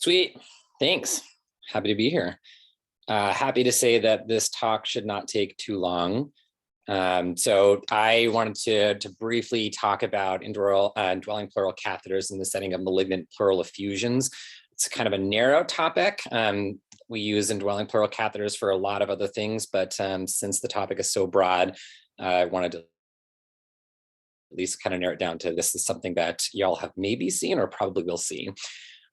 Sweet, thanks. Happy to be here. Happy to say that this talk should not take too long. So I wanted to briefly talk about indwelling pleural catheters in the setting of malignant pleural effusions. It's kind of a narrow topic. We use indwelling pleural catheters for a lot of other things, but since the topic is so broad, I wanted to at least kind of narrow it down to this is something that y'all have maybe seen or probably will see.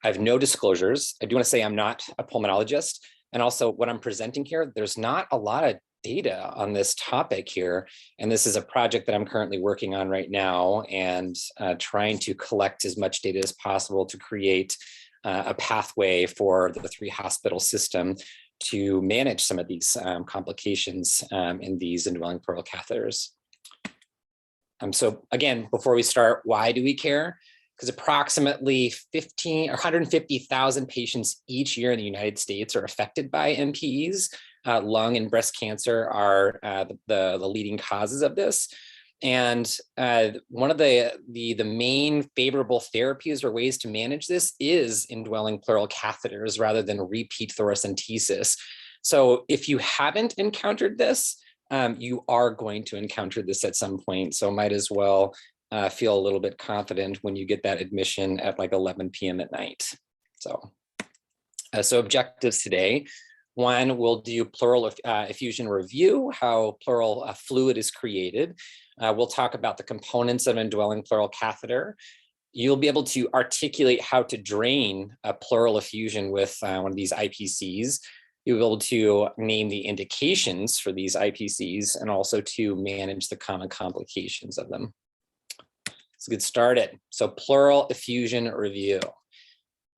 I have no disclosures. I do want to say I'm not a pulmonologist. And also what I'm presenting here, there's not a lot of data on this topic here. And this is a project that I'm currently working on right now and trying to collect as much data as possible to create a pathway for the 3-hospital system to manage some of these complications in these indwelling pleural catheters. So again, before we start, why do we care? Because approximately 150,000 patients each year in the United States are affected by MPEs. Lung and breast cancer are the leading causes of this. And one of the main favorable therapies or ways to manage this is indwelling pleural catheters rather than repeat thoracentesis. So if you haven't encountered this, you are going to encounter this at some point. So might as well feel a little bit confident when you get that admission at like 11 p.m. at night. So objectives today. One, we'll do pleural effusion review, how pleural fluid is created. We'll talk about the components of indwelling pleural catheter. You'll be able to articulate how to drain a pleural effusion with one of these IPCs. You'll be able to name the indications for these IPCs and also to manage the common complications of them. Let's get started. So pleural effusion review.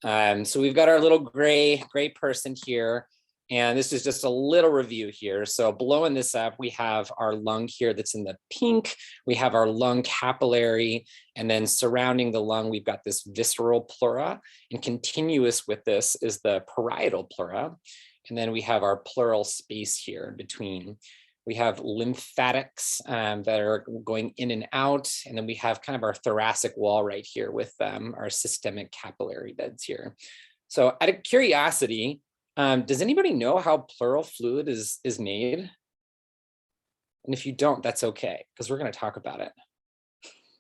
So we've got our little gray person here, and this is just a little review here. So blowing this up, we have our lung here that's in the pink. We have our lung capillary, and then surrounding the lung, we've got this visceral pleura, and continuous with this is the parietal pleura. And then we have our pleural space here in between. We have lymphatics that are going in and out. And then we have kind of our thoracic wall right here with our systemic capillary beds here. So out of curiosity, does anybody know how pleural fluid is made? And if you don't, that's okay, because we're going to talk about it.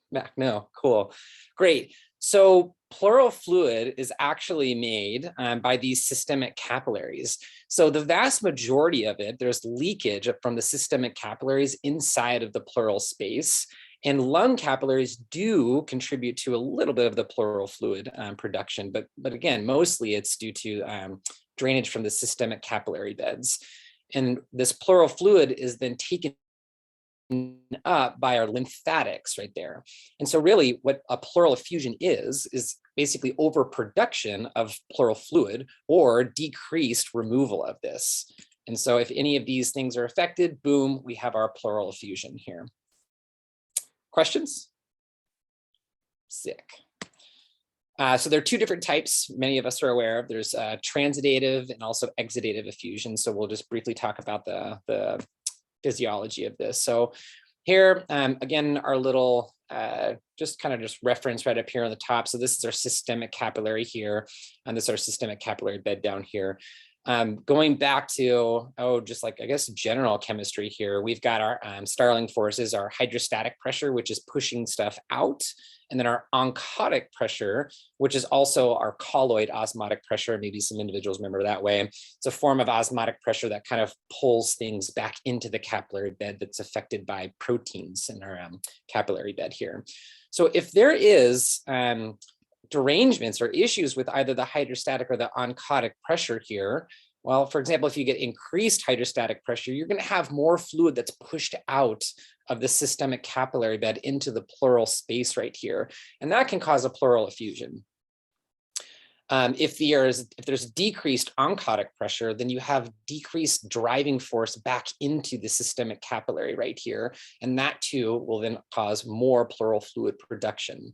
Mac, no, cool, great. So pleural fluid is actually made by these systemic capillaries. So the vast majority of it, there's leakage from the systemic capillaries inside of the pleural space. And lung capillaries do contribute to a little bit of the pleural fluid production. But again, mostly it's due to drainage from the systemic capillary beds. And this pleural fluid is then taken up by our lymphatics right there. And so really what a pleural effusion is basically overproduction of pleural fluid or decreased removal of this. And so if any of these things are affected, boom, we have our pleural effusion here. Questions? Sick. So there are two different types many of us are aware of. There's transidative and also exudative effusion. So we'll just briefly talk about the physiology of this. So here, again, our little, just reference right up here on the top. So this is our systemic capillary here, and this is our systemic capillary bed down here. Going back to, just like, I guess, general chemistry here, we've got our Starling forces, our hydrostatic pressure, which is pushing stuff out, and then our oncotic pressure, which is also our colloid osmotic pressure. Maybe some individuals remember that way. It's a form of osmotic pressure that kind of pulls things back into the capillary bed that's affected by proteins in our capillary bed here. So if there is derangements or issues with either the hydrostatic or the oncotic pressure here, well, for example, if you get increased hydrostatic pressure, you're going to have more fluid that's pushed out of the systemic capillary bed into the pleural space right here. And that can cause a pleural effusion. If there's decreased oncotic pressure, then you have decreased driving force back into the systemic capillary right here. And that too will then cause more pleural fluid production.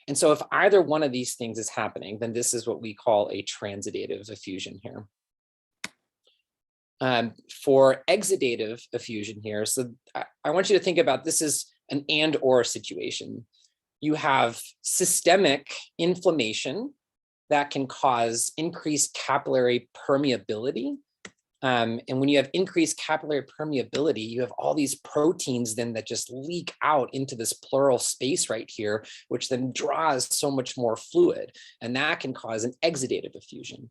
And so if either one of these things is happening, then this is what we call a transidative effusion here. For exudative effusion here, so I want you to think about this as an and/or situation. You have systemic inflammation that can cause increased capillary permeability. And when you have increased capillary permeability, you have all these proteins then that just leak out into this pleural space right here, which then draws so much more fluid. And that can cause an exudative effusion.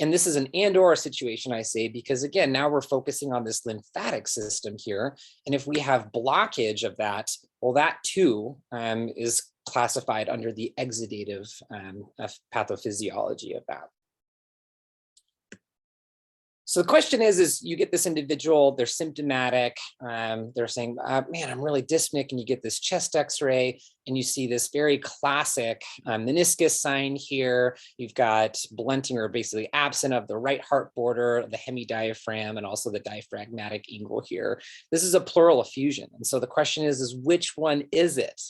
And this is an and/or situation, I say, because again, now we're focusing on this lymphatic system here. And if we have blockage of that, well, that too is classified under the exudative pathophysiology of that. So the question is you get this individual, they're symptomatic, they're saying, man, I'm really dyspneic, and you get this chest x-ray and you see this very classic meniscus sign here. You've got blunting or basically absent of the right heart border, the hemidiaphragm, and also the diaphragmatic angle here. This is a pleural effusion. And so the question is which one is it?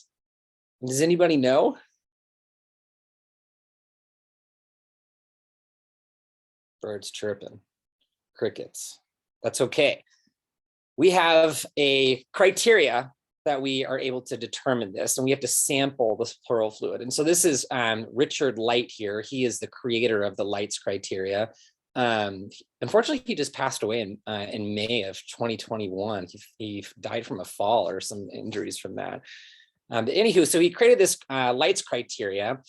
Does anybody know? Birds chirping. Crickets. That's okay. We have a criteria that we are able to determine this, and we have to sample this pleural fluid. And so this is Richard Light here. He is the creator of the Light's criteria. Unfortunately, he just passed away in May of 2021. He died from a fall or some injuries from that. But anywho, so he created this Light's criteria.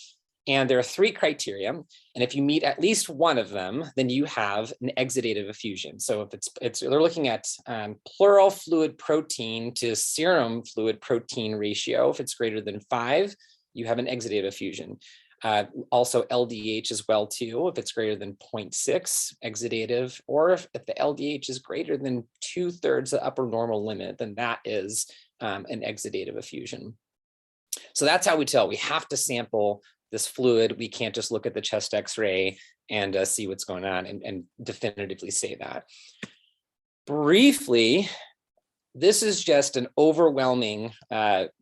And there are 3 criteria, and if you meet at least one of them, then you have an exudative effusion. So if they're looking at pleural fluid protein to serum fluid protein ratio. If it's greater than 5, you have an exudative effusion. Also LDH as well too. If it's greater than 0.6, exudative, or if the LDH is greater than 2/3 the upper normal limit, then that is an exudative effusion. So that's how we tell. We have to sample this fluid. We can't just look at the chest x-ray and see what's going on and definitively say that. Briefly, this is just an overwhelming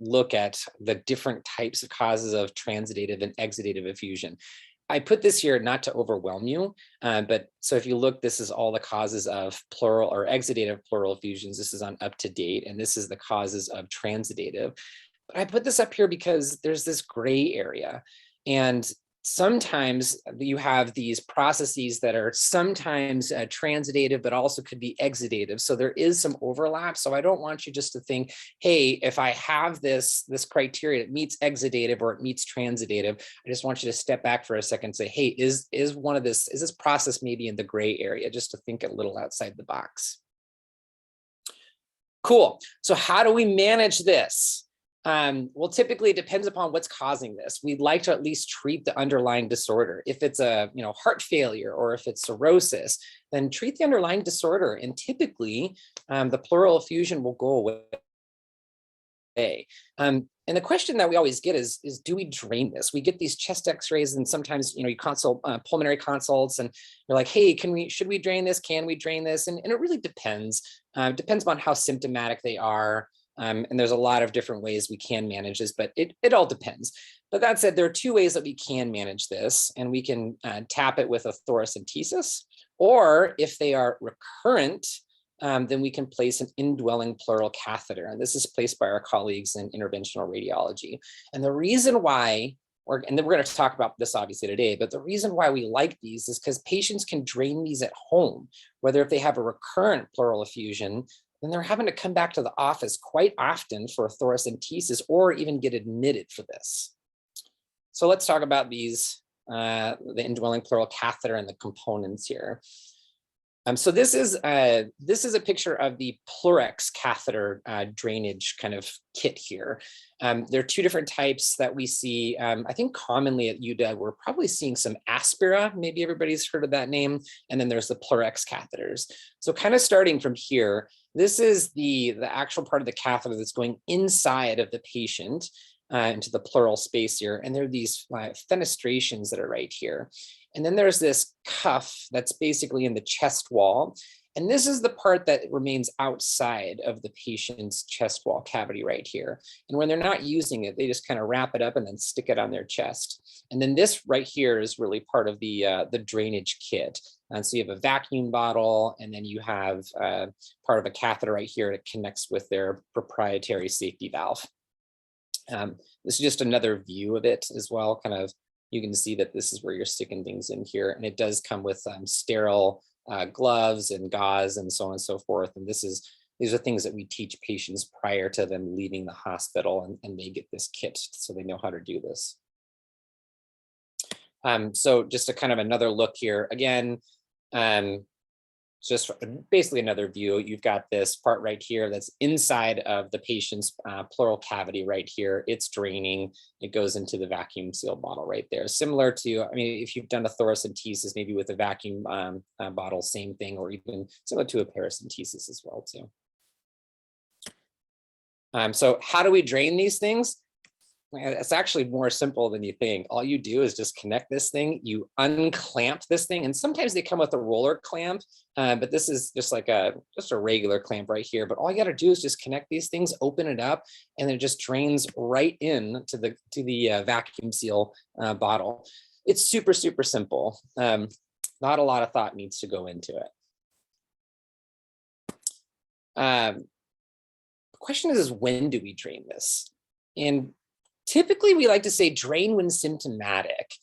look at the different types of causes of transudative and exudative effusion. I put this here not to overwhelm you, but so if you look, this is all the causes of pleural or exudative pleural effusions. This is on up to date, and this is the causes of transudative. But I put this up here because there's this gray area. And sometimes you have these processes that are sometimes transudative, but also could be exudative. So there is some overlap. So I don't want you just to think, hey, if I have this criteria, it meets exudative or it meets transudative. I just want you to step back for a second and say, hey, is this process maybe in the gray area, just to think a little outside the box. Cool. So how do we manage this? Well, typically it depends upon what's causing this. We'd like to at least treat the underlying disorder. If it's a heart failure or if it's cirrhosis, then treat the underlying disorder. And typically the pleural effusion will go away. And the question that we always get is do we drain this? We get these chest x-rays, and sometimes, you consult pulmonary consults and you're like, hey, should we drain this? Can we drain this? And it really depends. Depends on how symptomatic they are. And there's a lot of different ways we can manage this, but it all depends. But that said, there are 2 ways that we can manage this, and we can tap it with a thoracentesis, or if they are recurrent, then we can place an indwelling pleural catheter. And this is placed by our colleagues in interventional radiology. And the reason why, and then we're going to talk about this obviously today, but the reason why we like these is because patients can drain these at home, whether if they have a recurrent pleural effusion, then they're having to come back to the office quite often for a thoracentesis or even get admitted for this. So let's talk about these, the indwelling pleural catheter and the components here. So this is a picture of the Pleurex catheter drainage kind of kit here. There are 2 different types that we see. I think commonly at UW, we're probably seeing some Aspira. Maybe everybody's heard of that name. And then there's the Pleurex catheters. So kind of starting from here, this is the actual part of the catheter that's going inside of the patient into the pleural space here. And there are these fenestrations that are right here. And then there's this cuff that's basically in the chest wall. And this is the part that remains outside of the patient's chest wall cavity right here. And when they're not using it, they just kind of wrap it up and then stick it on their chest. And then this right here is really part of the drainage kit. And so you have a vacuum bottle, and then you have part of a catheter right here that connects with their proprietary safety valve. This is just another view of it as well, kind of you can see that this is where you're sticking things in here. And it does come with sterile gloves and gauze and so on and so forth. And these are things that we teach patients prior to them leaving the hospital, and they get this kit so they know how to do this. So just a kind of another look here. Again, just basically another view. You've got this part right here that's inside of the patient's pleural cavity right here. It's draining. It goes into the vacuum seal bottle right there. Similar to, I mean, if you've done a thoracentesis, maybe with a vacuum bottle, same thing, or even similar to a paracentesis as well too. So how do we drain these things? It's actually more simple than you think. All you do is just connect this thing, you unclamp this thing, and sometimes they come with a roller clamp, but this is just like just a regular clamp right here. But all you got to do is just connect these things, open it up, and it just drains right in to the vacuum seal bottle. It's super, super simple. Not a lot of thought needs to go into it. The question is when do we drain this? And typically, we like to say drain when symptomatic,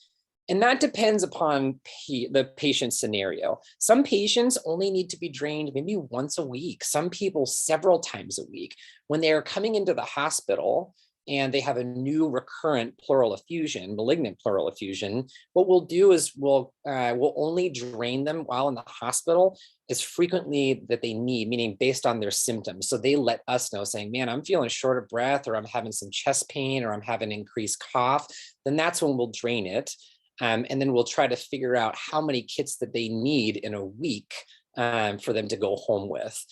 and that depends upon the patient's scenario. Some patients only need to be drained maybe once a week, some people several times a week. When they are coming into the hospital and they have a new recurrent pleural effusion, malignant pleural effusion, what we'll do is we'll only drain them while in the hospital as frequently that they need, meaning based on their symptoms. So they let us know saying, man, I'm feeling short of breath, or I'm having some chest pain, or I'm having increased cough, then that's when we'll drain it. And then we'll try to figure out how many kits that they need in a week for them to go home with.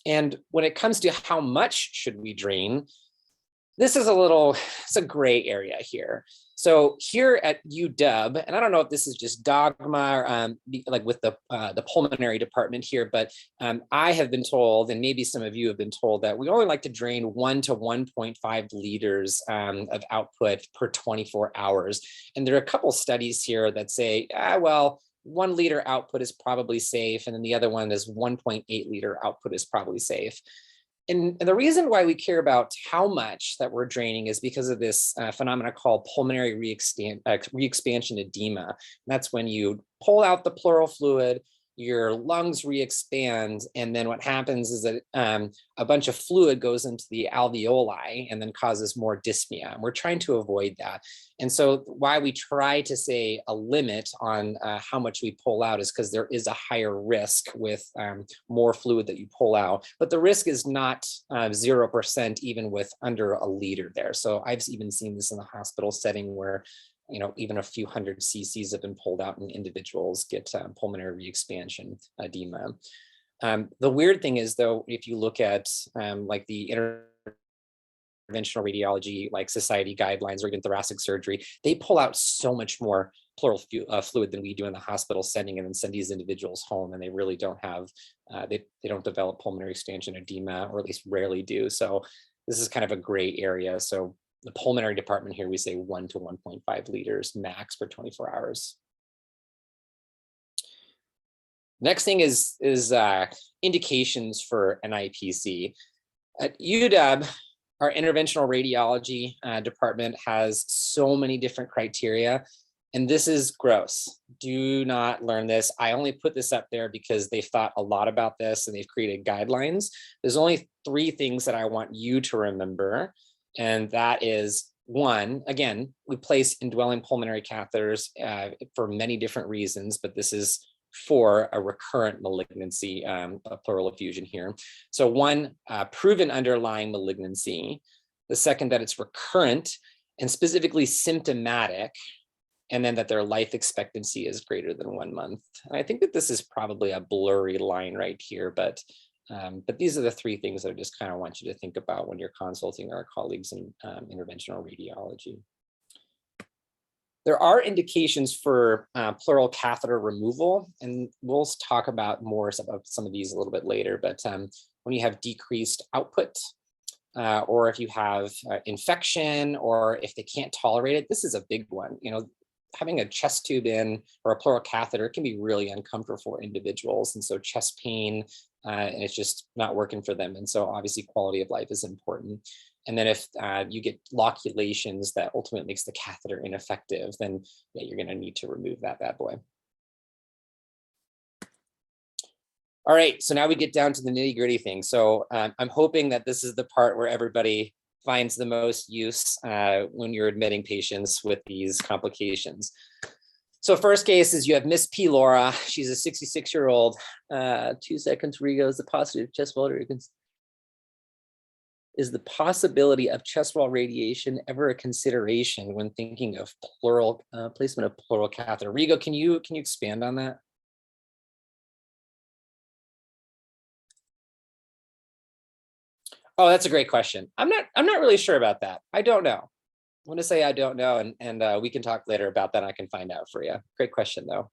And when it comes to how much should we drain, this is it's a gray area here. So here at UW, and I don't know if this is just dogma or like with the pulmonary department here, but I have been told, and maybe some of you have been told, that we only like to drain 1 to 1.5 liters of output per 24 hours. And there are a couple studies here that say, well, 1 liter output is probably safe. And then the other one is 1.8 liter output is probably safe. And the reason why we care about how much that we're draining is because of this phenomena called pulmonary re-expansion edema. And that's when you pull out the pleural fluid, your lungs re-expand, and then what happens is that a bunch of fluid goes into the alveoli and then causes more dyspnea. And we're trying to avoid that. And so why we try to say a limit on how much we pull out is because there is a higher risk with more fluid that you pull out. But the risk is not 0% even with under a liter there. So I've even seen this in the hospital setting where even a few hundred cc's have been pulled out and individuals get pulmonary re-expansion edema. The weird thing is, though, if you look at like the interventional radiology, like society guidelines, or even thoracic surgery, they pull out so much more pleural fluid than we do in the hospital setting, and then send these individuals home, and they really don't have, they don't develop pulmonary expansion edema, or at least rarely do. So this is kind of a gray area. So the pulmonary department here, we say 1 to 1.5 liters max per 24 hours. Next thing is indications for an IPC. At UW, our interventional radiology department has so many different criteria, and this is gross. Do not learn this. I only put this up there because they've thought a lot about this and they've created guidelines. There's only 3 things that I want you to remember. And that is, 1, again, we place indwelling pulmonary catheters for many different reasons, but this is for a recurrent malignancy, a pleural effusion here. So 1, proven underlying malignancy. The second, that it's recurrent and specifically symptomatic, and then that their life expectancy is greater than 1 month. And I think that this is probably a blurry line right here, but these are the 3 things that I just kind of want you to think about when you're consulting our colleagues in interventional radiology. There are indications for pleural catheter removal, and we'll talk about more about some of these a little bit later, but when you have decreased output, or if you have infection, or if they can't tolerate it, this is a big one. Having a chest tube in or a pleural catheter can be really uncomfortable for individuals. And so chest pain, and it's just not working for them. And so obviously quality of life is important. And then if you get loculations that ultimately makes the catheter ineffective, then yeah, you're going to need to remove that bad boy. All right, so now we get down to the nitty gritty thing. So I'm hoping that this is the part where everybody finds the most use when you're admitting patients with these complications. So first case is you have Miss P. Laura. She's a 66-year-old. 2 seconds, Rigo, is the positive chest wall. Is the possibility of chest wall radiation ever a consideration when thinking of pleural placement of pleural catheter? Rigo, can you expand on that? Oh, that's a great question. I'm not really sure about that. I don't know. I want to say I don't know, and we can talk later about that. I can find out for you. Great question though.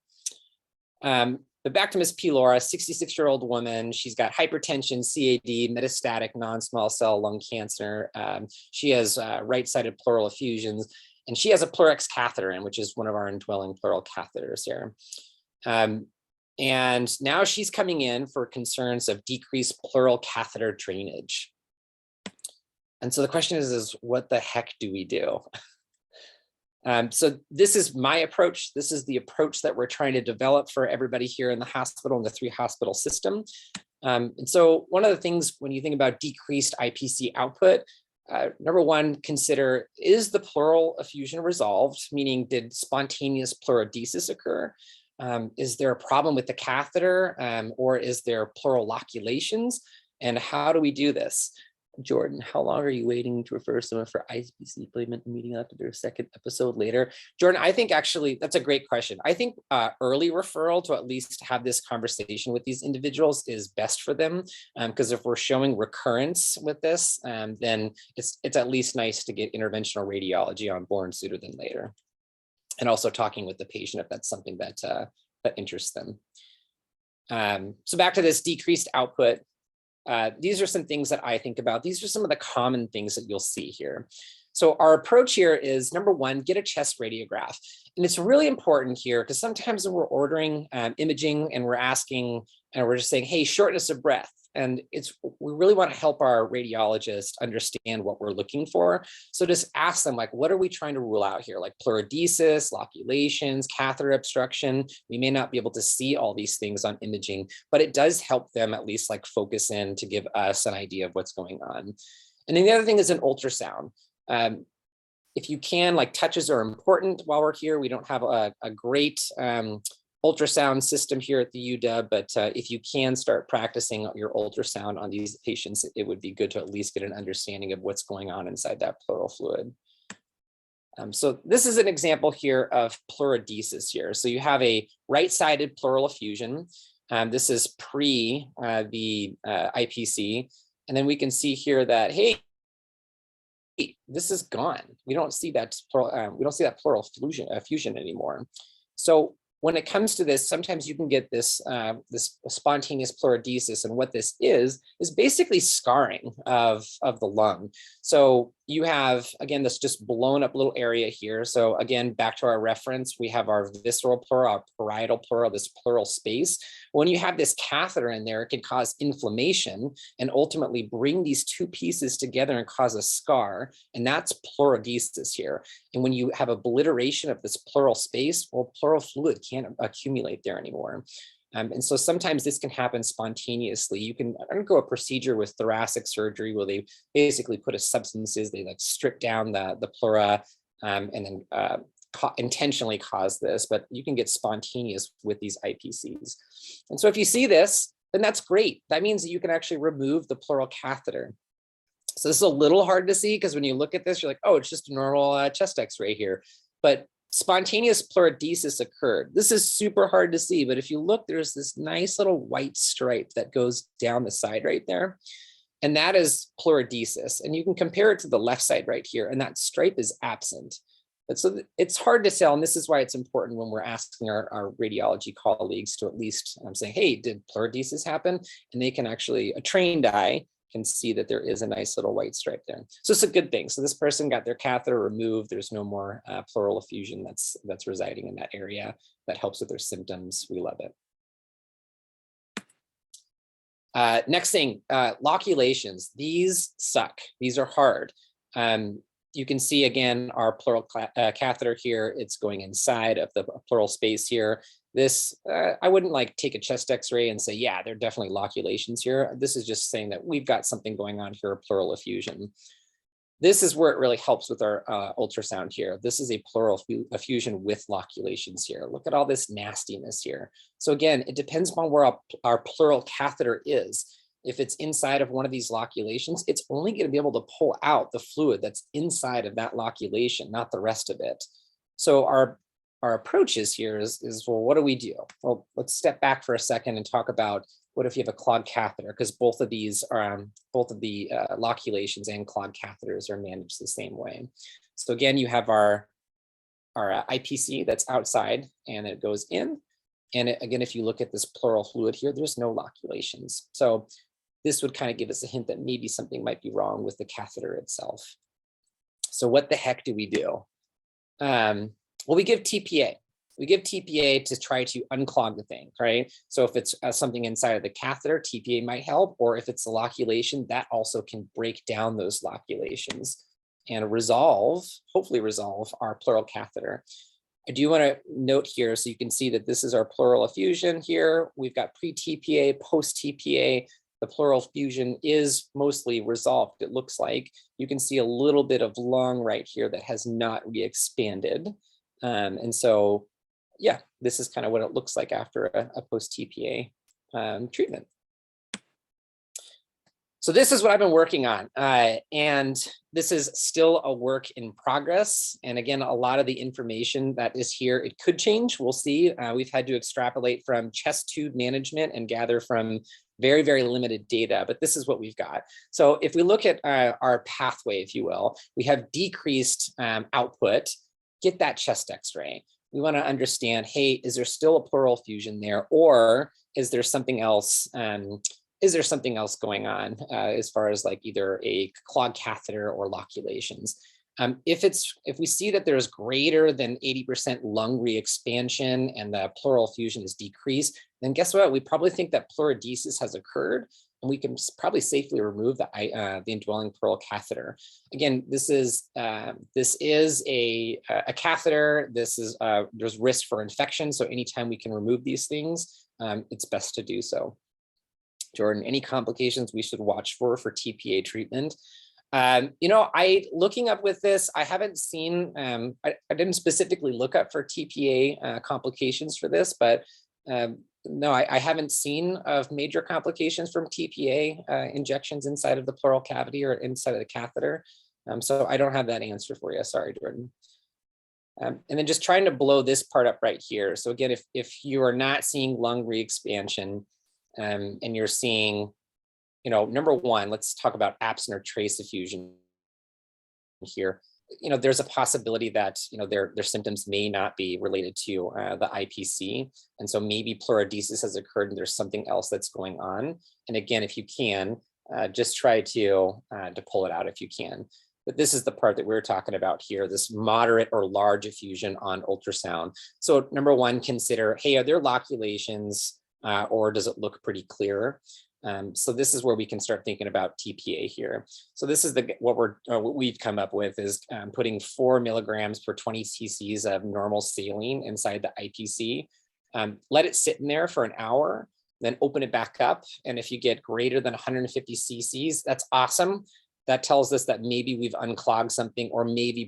But back to Miss P. Laura, 66-year-old woman. She's got hypertension, CAD, metastatic non-small cell lung cancer. She has right-sided pleural effusions, and she has a Pleurex catheter in, which is one of our indwelling pleural catheters here. And now she's coming in for concerns of decreased pleural catheter drainage. And so the question is what the heck do we do? So this is my approach. This is the approach that we're trying to develop for everybody here in the hospital, in the 3-hospital system. And so one of the things when you think about decreased IPC output, number one, consider, is the pleural effusion resolved? Meaning, did spontaneous pleurodesis occur? Is there a problem with the catheter, or is there pleural loculations? And how do we do this? Jordan, how long are you waiting to refer someone for IPC placement meeting after their second episode later? Jordan, I think actually that's a great question. I think early referral to at least have this conversation with these individuals is best for them, because if we're showing recurrence with this, then it's at least nice to get interventional radiology on board sooner than later. And also talking with the patient if that's something that that interests them. So back to this decreased output. These are some things that I think about. These are some of the common things that you'll see here. So our approach here is, number one, get a chest radiograph. And it's really important here because sometimes when we're ordering imaging and we're asking, and we're just saying, hey, shortness of breath. And we really want to help our radiologist understand what we're looking for. So just ask them, like, what are we trying to rule out here? Like pleurodesis, loculations, catheter obstruction. We may not be able to see all these things on imaging, but it does help them at least like focus in to give us an idea of what's going on. And then the other thing is an ultrasound. If you can, like, touches are important while we're here. We don't have a great ultrasound system here at the UW, but if you can start practicing your ultrasound on these patients, it would be good to at least get an understanding of what's going on inside that pleural fluid. So this is an example here of pleurodesis here. So you have a right-sided pleural effusion. This is pre the IPC. And then we can see here that, hey, this is gone. We don't see that pleural effusion anymore. So when it comes to this, sometimes you can get this this spontaneous pleurodesis, and what this is basically scarring of the lung. So you have, again, this just blown up little area here. So again, back to our reference, we have our visceral pleural, our parietal pleural, this pleural space. When you have this catheter in there, it can cause inflammation and ultimately bring these two pieces together and cause a scar, and that's pleurodesis here. And when you have obliteration of this pleural space, well, pleural fluid can't accumulate there anymore. And so sometimes this can happen spontaneously. You can undergo a procedure with thoracic surgery where they basically put a substances, they like strip down the pleura and then intentionally cause this, but you can get spontaneous with these IPCs. And so if you see this, then that's great. That means that you can actually remove the pleural catheter. So this is a little hard to see because when you look at this, you're like, oh, it's just a normal chest X-ray here. But spontaneous pleurodesis occurred. This is super hard to see, but if you look, there's this nice little white stripe that goes down the side right there. And that is pleurodesis. And you can compare it to the left side right here, and that stripe is absent. But so it's hard to tell, and this is why it's important when we're asking our radiology colleagues to at least say, hey, did pleurodesis happen? And they can actually, a trained eye can see that there is a nice little white stripe there. So it's a good thing. So this person got their catheter removed. There's no more pleural effusion that's residing in that area. That helps with their symptoms. We love it. Next thing, loculations. These suck. These are hard. You can see again our pleural catheter here. It's going inside of the pleural space here. This, I wouldn't like take a chest x-ray and say, yeah, there are definitely loculations here. This is just saying that we've got something going on here, pleural effusion. This is where it really helps with our ultrasound here. This is a pleural effusion with loculations here. Look at all this nastiness here. So again, it depends upon where our pleural catheter is. If it's inside of one of these loculations, it's only going to be able to pull out the fluid that's inside of that loculation, not the rest of it. So our approach is here is, well, what do we do? Well, let's step back for a second and talk about what if you have a clogged catheter, because both of these are, both of the loculations and clogged catheters are managed the same way. So again, you have our IPC that's outside and it goes in. And again, if you look at this pleural fluid here, there's no loculations. So this would kind of give us a hint that maybe something might be wrong with the catheter itself. So what the heck do we do? Well, we give TPA. We give TPA to try to unclog the thing, right? So if it's something inside of the catheter, TPA might help, or if it's a loculation, that also can break down those loculations and resolve, hopefully resolve our pleural catheter. I do want to note here, so you can see that this is our pleural effusion here. We've got pre-TPA, post-TPA. The pleural effusion is mostly resolved, it looks like. You can see a little bit of lung right here that has not re-expanded. And so, yeah, this is kind of what it looks like after a post-TPA treatment. So this is what I've been working on, and this is still a work in progress. And again, a lot of the information that is here, it could change, we'll see. We've had to extrapolate from chest tube management and gather from very, very limited data, but this is what we've got. So if we look at our pathway, if you will, we have decreased output, get that chest x-ray. We want to understand, hey, is there still a pleural effusion there, or is there something else? Is there something else going on as far as like either a clogged catheter or loculations? If we see that there's greater than 80% lung re-expansion and the pleural effusion is decreased, then guess what? We probably think that pleurodesis has occurred, and we can probably safely remove the indwelling pleural catheter. Again, this is a catheter. This is there's risk for infection, so anytime we can remove these things, it's best to do so. Jordan, any complications we should watch for TPA treatment? You know, looking up with this, I haven't seen, I didn't specifically look up for TPA complications for this, but no, I haven't seen of major complications from TPA injections inside of the pleural cavity or inside of the catheter. So I don't have that answer for you. Sorry, Jordan. And then just trying to blow this part up right here. So again, if you are not seeing lung re-expansion, and you're seeing, you know, number one, let's talk about absent or trace effusion here. You know, there's a possibility that, you know, their symptoms may not be related to the IPC. And so maybe pleurodesis has occurred and there's something else that's going on. And again, if you can, just try to pull it out if you can. But this is the part that we're talking about here, this moderate or large effusion on ultrasound. So number one, consider, hey, are there loculations? Or does it look pretty clear? So this is where we can start thinking about TPA here. So this is what we've come up with is putting 4 milligrams per 20 cc's of normal saline inside the IPC. Let it sit in there for an hour, then open it back up. And if you get greater than 150 cc's, that's awesome. That tells us that maybe we've unclogged something or maybe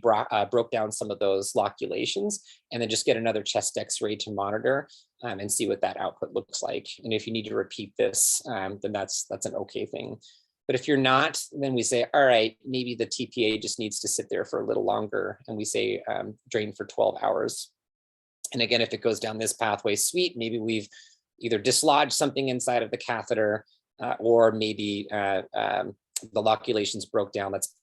broke down some of those loculations, and then just get another chest x-ray to monitor and see what that output looks like. And if you need to repeat this, then that's an okay thing. But if you're not, then we say, all right, maybe the TPA just needs to sit there for a little longer, and we say drain for 12 hours. And again, if it goes down this pathway, sweet, maybe we've either dislodged something inside of the catheter or maybe the loculations broke down. That's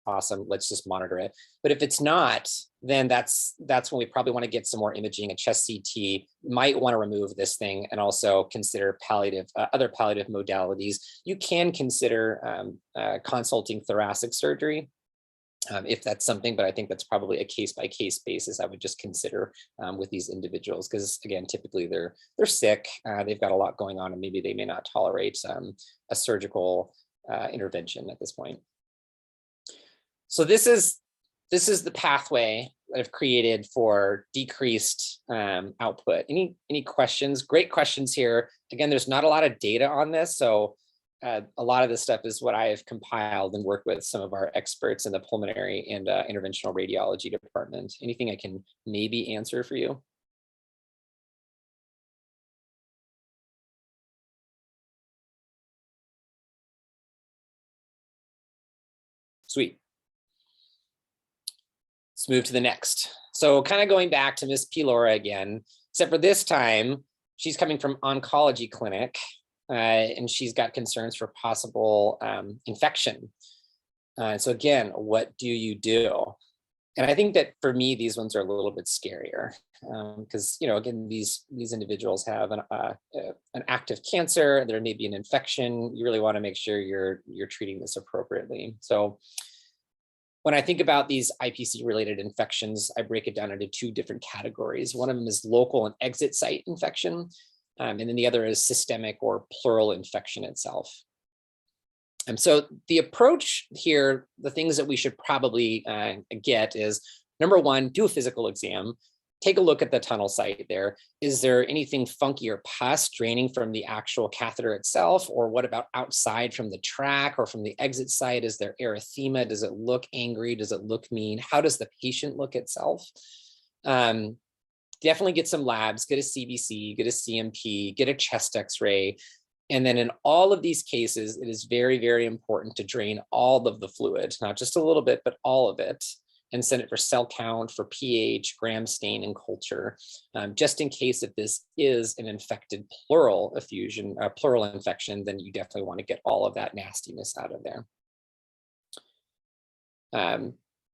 awesome. Let's just monitor it. But if it's not, then that's when we probably want to get some more imaging. A chest CT might want to remove this thing and also consider palliative, other palliative modalities. You can consider consulting thoracic surgery if that's something, but I think that's probably a case-by-case basis I would just consider with these individuals, because again, typically they're sick, they've got a lot going on, and maybe they may not tolerate a surgical intervention at this point. So this is the pathway that I've created for decreased output. Any questions? Great questions here. Again, there's not a lot of data on this, so a lot of this stuff is what I have compiled and worked with some of our experts in the pulmonary and interventional radiology department. Anything I can maybe answer for you? Sweet. Let's move to the next. So kind of going back to Miss P. Laura again, except for this time, she's coming from oncology clinic and she's got concerns for possible infection. So again, what do you do? And I think that for me, these ones are a little bit scarier because, again, these individuals have an active cancer. There may be an infection. You really want to make sure you're treating this appropriately. So when I think about these IPC related infections, I break it down into two different categories. One of them is local and exit site infection, and then the other is systemic or pleural infection itself. And so the approach here, the things that we should probably get is, number one, do a physical exam. Take a look at the tunnel site there. Is there anything funky or pus draining from the actual catheter itself? Or what about outside from the track or from the exit site? Is there erythema? Does it look angry? Does it look mean? How does the patient look itself? Definitely get some labs, get a CBC, get a CMP, get a chest x-ray. And then in all of these cases, it is very, very important to drain all of the fluid, not just a little bit, but all of it, and send it for cell count, for pH, gram stain, and culture, just in case if this is an infected pleural effusion, pleural infection, then you definitely want to get all of that nastiness out of there.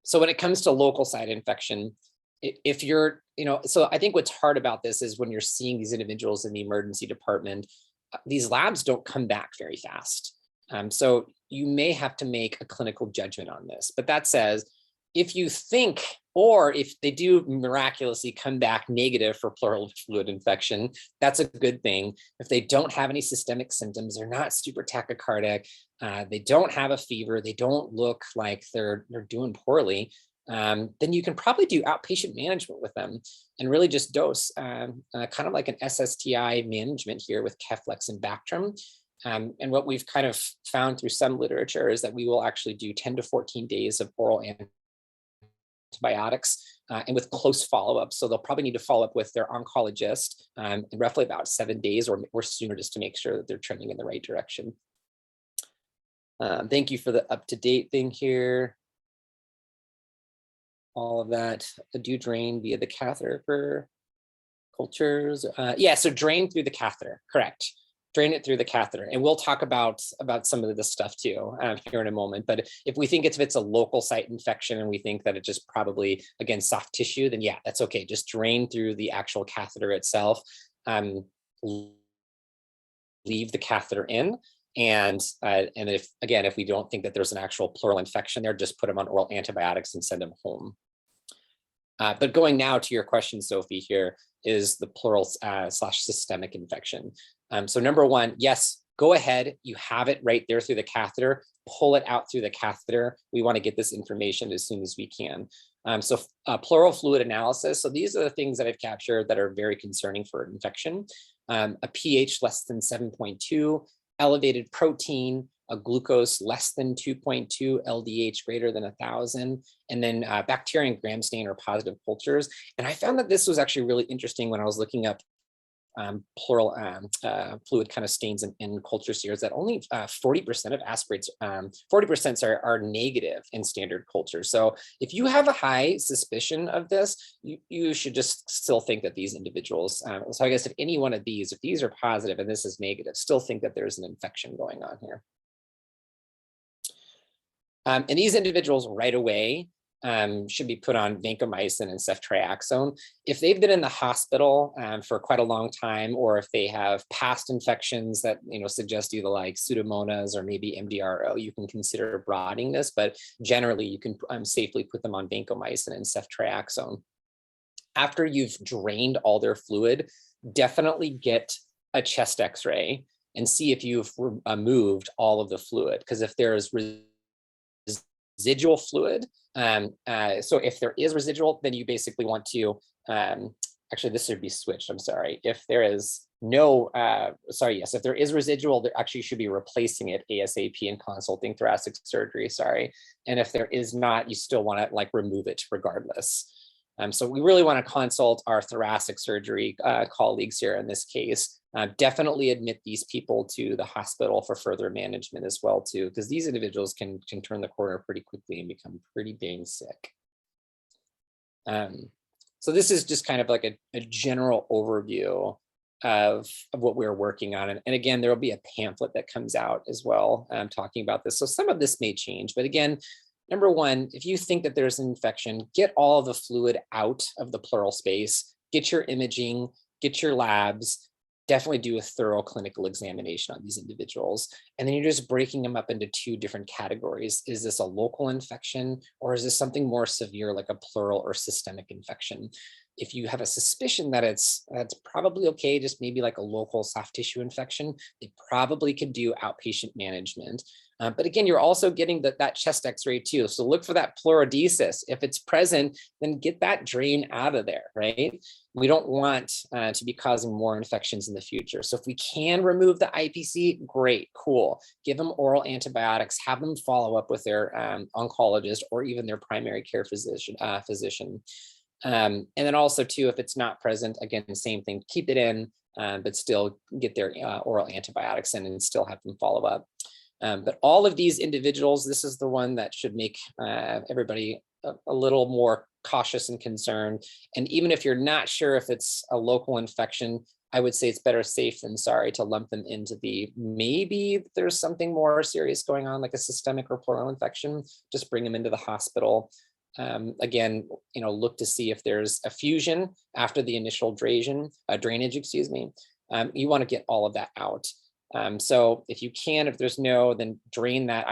So when it comes to local site infection, if you're, so I think what's hard about this is when you're seeing these individuals in the emergency department, these labs don't come back very fast. So you may have to make a clinical judgment on this. But that says, if you think, or if they do miraculously come back negative for pleural fluid infection, that's a good thing. If they don't have any systemic symptoms, they're not super tachycardic, they don't have a fever, they don't look like they're doing poorly, then you can probably do outpatient management with them and really just dose, kind of like an SSTI management here with Keflex and Bactrim. And what we've kind of found through some literature is that we will actually do 10 to 14 days of oral antibiotics and with close follow-up. So they'll probably need to follow up with their oncologist in roughly about 7 days or sooner, just to make sure that they're trending in the right direction. Thank you for the up-to-date thing here. All of that. Do you drain via the catheter for cultures? Yeah, so drain through the catheter, correct. Drain it through the catheter. And we'll talk about some of this stuff too here in a moment. But if we think it's a local site infection and we think that it just probably, again, soft tissue, then yeah, that's okay. Just drain through the actual catheter itself. Leave the catheter in. And if we don't think that there's an actual pleural infection there, just put them on oral antibiotics and send them home. But going now to your question, Sophie, here is the pleural / systemic infection. So number one, yes, go ahead. You have it right there through the catheter. Pull it out through the catheter. We want to get this information as soon as we can. So pleural fluid analysis. So these are the things that I've captured that are very concerning for infection. A pH less than 7.2, elevated protein, a glucose less than 2.2, LDH greater than 1,000, and then bacteria and gram stain or positive cultures. And I found that this was actually really interesting when I was looking up pleural fluid kind of stains in culture series, that only 40% of aspirates, 40% are negative in standard culture. So if you have a high suspicion of this, you should just still think that these individuals, so I guess if any one of these, if these are positive and this is negative, still think that there's an infection going on here. And these individuals right away should be put on vancomycin and ceftriaxone. If they've been in the hospital for quite a long time, or if they have past infections that suggest either like Pseudomonas or maybe MDRO, you can consider broadening this, but generally you can safely put them on vancomycin and ceftriaxone. After you've drained all their fluid, definitely get a chest x-ray and see if you've removed all of the fluid, because if there's residual fluid. So if there is residual, then you basically want to, actually this should be switched, I'm sorry. If there is no, if there is residual, there actually should be replacing it ASAP and consulting thoracic surgery, sorry. And if there is not, you still want to like remove it regardless. So we really want to consult our thoracic surgery colleagues here in this case. Definitely admit these people to the hospital for further management as well too, because these individuals can turn the corner pretty quickly and become pretty dang sick. So this is just kind of like a general overview of what we're working on. And again, there will be a pamphlet that comes out as well talking about this. So some of this may change, but again, number one, if you think that there's an infection, get all of the fluid out of the pleural space, get your imaging, get your labs, definitely do a thorough clinical examination on these individuals. And then you're just breaking them up into two different categories. Is this a local infection, or is this something more severe like a pleural or systemic infection? If you have a suspicion that it's probably okay, just maybe like a local soft tissue infection, they probably could do outpatient management. But again, you're also getting that chest x-ray too. So look for that pleurodesis. If it's present, then get that drain out of there, right? We don't want to be causing more infections in the future. So if we can remove the IPC, great, cool. Give them oral antibiotics, have them follow up with their oncologist or even their primary care physician. And then also too, if it's not present, again, same thing, keep it in, but still get their oral antibiotics in and still have them follow up. But all of these individuals, this is the one that should make everybody a little more cautious and concerned. And even if you're not sure if it's a local infection, I would say it's better safe than sorry to lump them into the maybe there's something more serious going on, like a systemic or pleural infection. Just bring them into the hospital. Again, look to see if there's effusion after the initial drainage, excuse me. You want to get all of that out. So if you can, if there's no, then drain that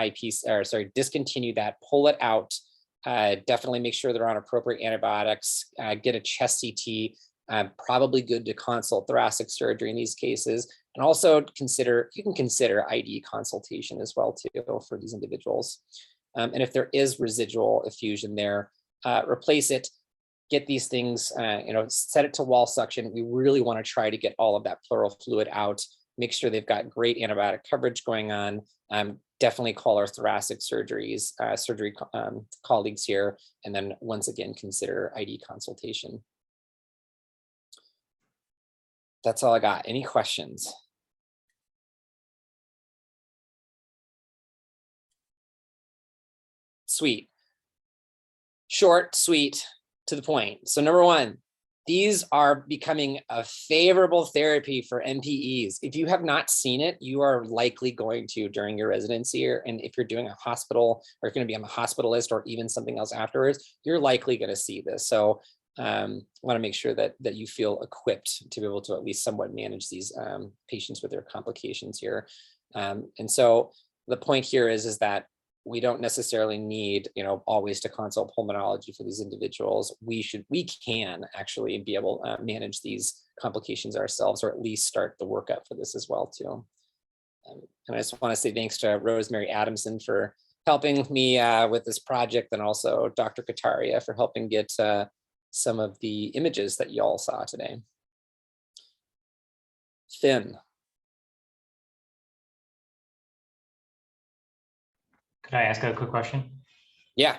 discontinue that, pull it out. Definitely make sure they're on appropriate antibiotics, get a chest CT, probably good to consult thoracic surgery in these cases. And also you can consider ID consultation as well too for these individuals. And if there is residual effusion there, replace it, get these things, set it to wall suction. We really want to try to get all of that pleural fluid out. Make sure they've got great antibiotic coverage going on. Definitely call our thoracic surgery colleagues here. And then once again, consider ID consultation. That's all I got. Any questions? Sweet. Short, sweet, to the point. So number one, these are becoming a favorable therapy for NPEs. If you have not seen it, you are likely going to during your residency, and if you're doing a hospital or going to be on the hospital list or even something else afterwards, you're likely going to see this. So want to make sure that you feel equipped to be able to at least somewhat manage these patients with their complications here. And so the point here is that we don't necessarily need, always to consult pulmonology for these individuals. We can actually be able to manage these complications ourselves, or at least start the workup for this as well too. And I just want to say thanks to Rosemary Adamson for helping me with this project, and also Dr. Kataria for helping get some of the images that you all saw today. Finn. Could I ask a quick question? Yeah.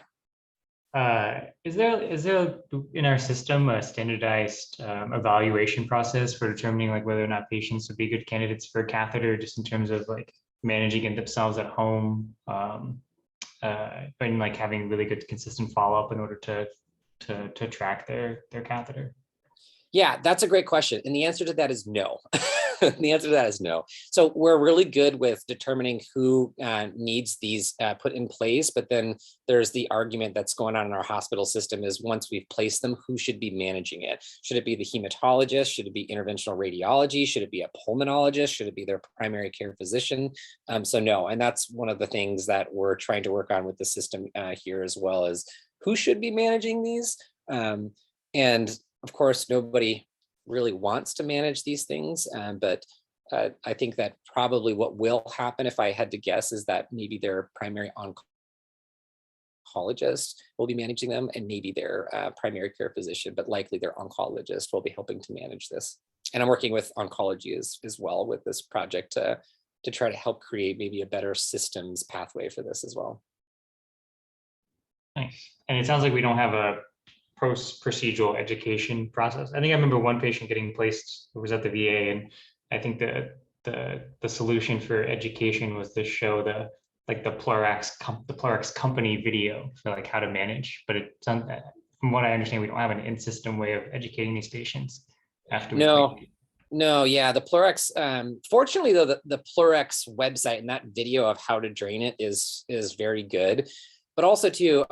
Is there in our system a standardized evaluation process for determining like whether or not patients would be good candidates for a catheter, just in terms of like managing it themselves at home, and like having really good consistent follow-up in order to track their catheter? Yeah, that's a great question. And the answer to that is no. The answer to that is no. So we're really good with determining who needs these put in place, but then there's the argument that's going on in our hospital system is once we've placed them, who should be managing it? Should it be the hematologist? Should it be interventional radiology? Should it be a pulmonologist? Should it be their primary care physician? So no, and that's one of the things that we're trying to work on with the system here, as well as who should be managing these. And of course, nobody really wants to manage these things, but I think that probably what will happen, if I had to guess, is that maybe their primary oncologist will be managing them, and maybe their primary care physician, but likely their oncologist will be helping to manage this. And I'm working with oncology as well with this project to try to help create maybe a better systems pathway for this as well. Nice. And it sounds like we don't have a post-procedural education process. I think I remember one patient getting placed who was at the VA, and I think the solution for education was to show the Pleurax company video for like how to manage. But it sounds, from what I understand, we don't have an in-system way of educating these patients after we No, yeah, the Pleurex, fortunately though, the Pleurex website and that video of how to drain it is very good. But also too,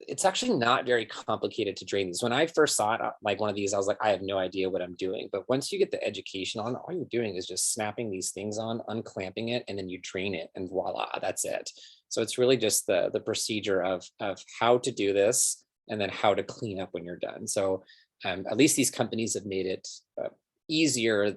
it's actually not very complicated to drain these. When I first saw it, like one of these, I was like, I have no idea what I'm doing. But once you get the education on, all you're doing is just snapping these things on, unclamping it, and then you drain it, and voila, that's it. So it's really just the procedure of how to do this, and then how to clean up when you're done. So at least these companies have made it easier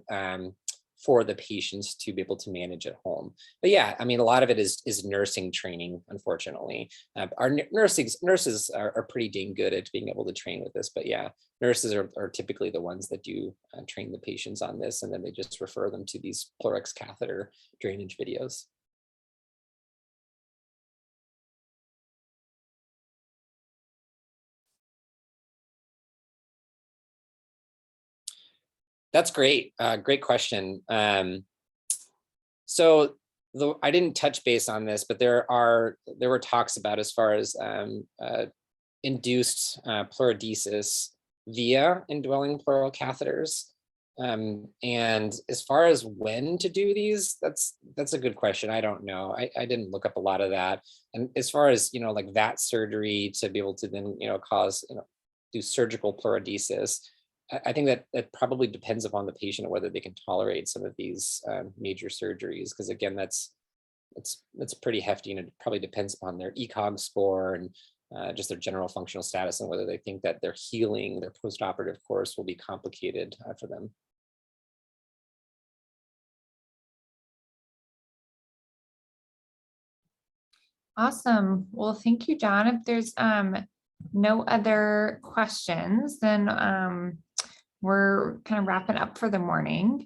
for the patients to be able to manage at home. But yeah, I mean, a lot of it is nursing training, unfortunately. Our nurses are pretty dang good at being able to train with this, but yeah, nurses are typically the ones that do train the patients on this, and then they just refer them to these Pleurex catheter drainage videos. That's great. Great question. So I didn't touch base on this, but there were talks about as far as induced pleurodesis via indwelling pleural catheters. And as far as when to do these, that's a good question. I don't know. I didn't look up a lot of that. And as far as, like that surgery to be able to then, cause, do surgical pleurodesis, I think that probably depends upon the patient and whether they can tolerate some of these major surgeries, because again, that's pretty hefty, and it probably depends upon their ECOG score and just their general functional status, and whether they think that their healing, their postoperative course will be complicated for them. Awesome. Well, thank you, John. If there's no other questions, then we're kind of wrapping up for the morning.